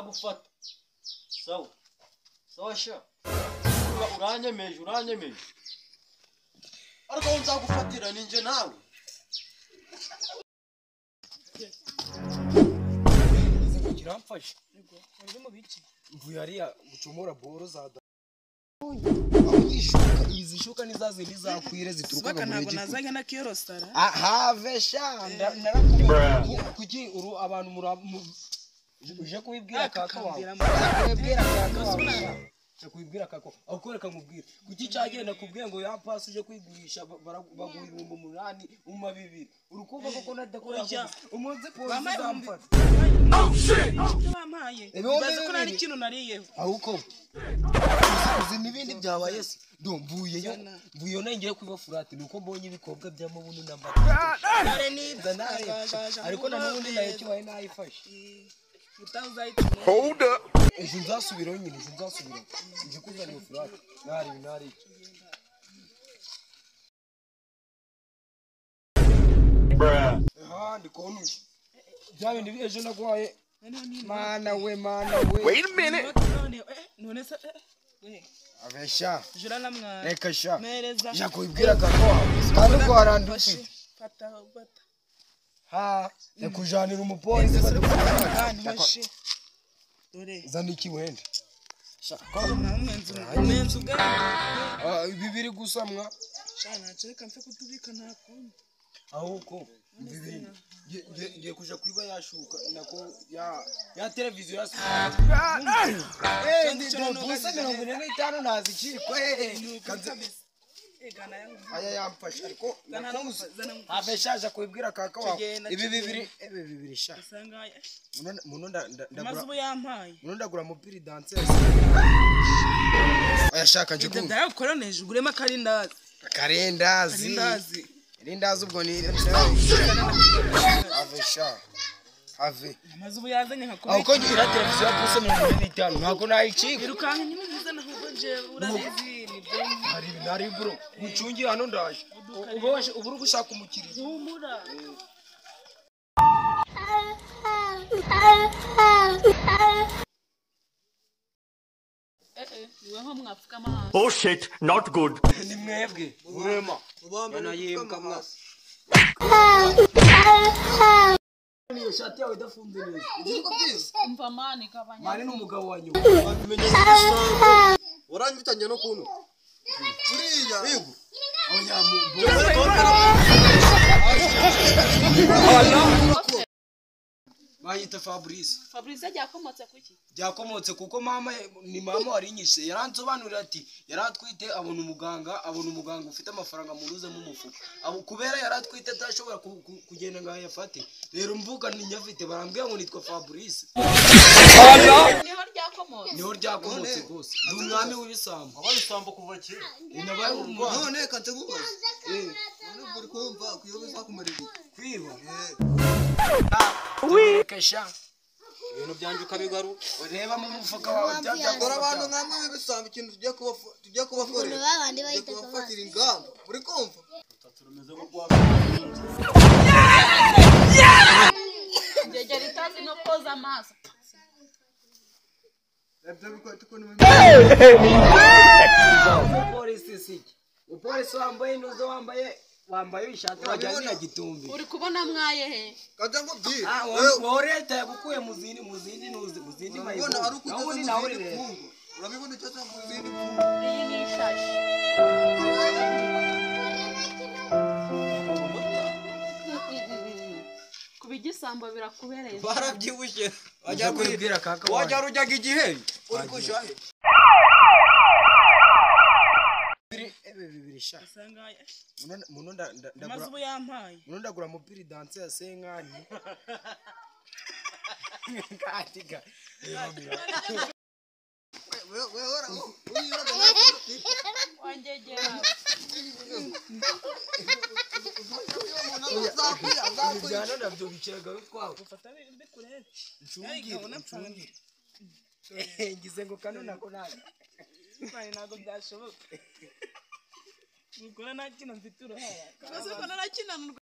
nzagufata sawa sawa sha uranyemeje ariko nzagufatira ninje nawe kiramfashe yego uri mu biki mvuye ariya gucomora boro za izishuka nizaze nizakwire zituruka mu ntabwo nazanye na kiyorosara have sha narakubwira kuki uru abantu uje kubibwira kaka wawe kubibwira kaka wawe Nakwibwira kako akoreka nkubwira kuki cyagenda kubwiye ngo ya pass uje kwigurisha baguha 8,000 umma 2 urukumva koko nadakora umunsi polisi zamfata oh shit bamaye baza ko nari kintu nariyeho ahuko uzi nibindi byabaye se mvuye nengeye kwiba furati nuko mbonye ibikobwa by'amabunu namba dare niza naye ariko nanubundi naye kibaye nayifashe Hold up. Nzasubira nyine nzasubira. Nje kuzana furati. Nari. Bruh. Ndikonuje. Byawe ndibiyeje nagwaye. Mana we. Wait a minute. None se Avesha. Jura namwa. Reka sha. Mereza. Yakubwira kako. Kandi ko harandufite. Fata. Ha, yakujanira umupolisi badufashe. Dore. Zaniki wende. Shaka mwenzu ga. Bibiri gusamwa. Shana cereka mfe kutubika ntakundi. Ahuko bibiri. Ngiye kuja kwiba yashuka nako ya televiziyo yasi. Ndi busa 45 nazikikwe. Aya yamfasha ariko aveshaje kwibwira kaka wawe ibi bibiri sha muno ndagura yampaye muno ndagura mupiri dancer aya shaka nje kumva ndakoroneje ugurema karendazi ubwo ni avesha amazubu yazanye nkakomeye uko ngira televiziyo puse 45 ntako nayicika irukanka nyimize naho je urabizi nari bro mucungi hano ndaje ubu uri gushaka umukiriya humura niweho mwapfuka amazi oh shit not good ni mwebwe urema ubambe yimka mwasi niyo shati yawe idafunze neza ndiko byiza umva mani kabanya mani n'umugabo wanyu uranyitanye no kuntu buriya bigo oya bayita Fabrice yakomotse kuki yakomotse kuko mama warinyishe yaransobanurira ati yaratwite abona umuganga ufite amafaranga muruze mu mufuka abo kubera yaratwite atashobora kugenda ngaho yafate rero mvuga ni nyafite barambwiye ngo nitwa Fabrice niho ryakomotse gose ndi umwami w'ibisambo ababisambo kuva kera inabaye none kate gubaza none buri kumva kuyoboza kumarira kwiba kesha ibintu byanje ukabigaru ureba mu mufuka wawe byakora abantu nkamwe bibisamba ikintu tujya kubakorera babandi bahita kubafatira ingamba uri kumva turumeze nko kwa Jeje ritazi no koza amaso Lebye bikote ko Polisi wambaye nuzo wambaye ishati wajyanye na gitumbi uri kubona mwaye he kaza ngo byi woreta yagukuye muzindi mayibona ari ukugeza nawe rero urabibona cyose muzindi iyi ni ishashi kubigisambo birakubereye barabyibushye wajya kubwira kaka wajya rujyaga igihe uri kushahe bibiri sha muno ndagura yampaye muno ndagura mupiri dancer ya senkani katika we ora wangegera Jana nabyo biciraga kwawe ufata mbe kurebe ncungi ngize ngo kano nako naje ntago byashoboka Ukora nakina mfite uruhara. Kaze ko narakina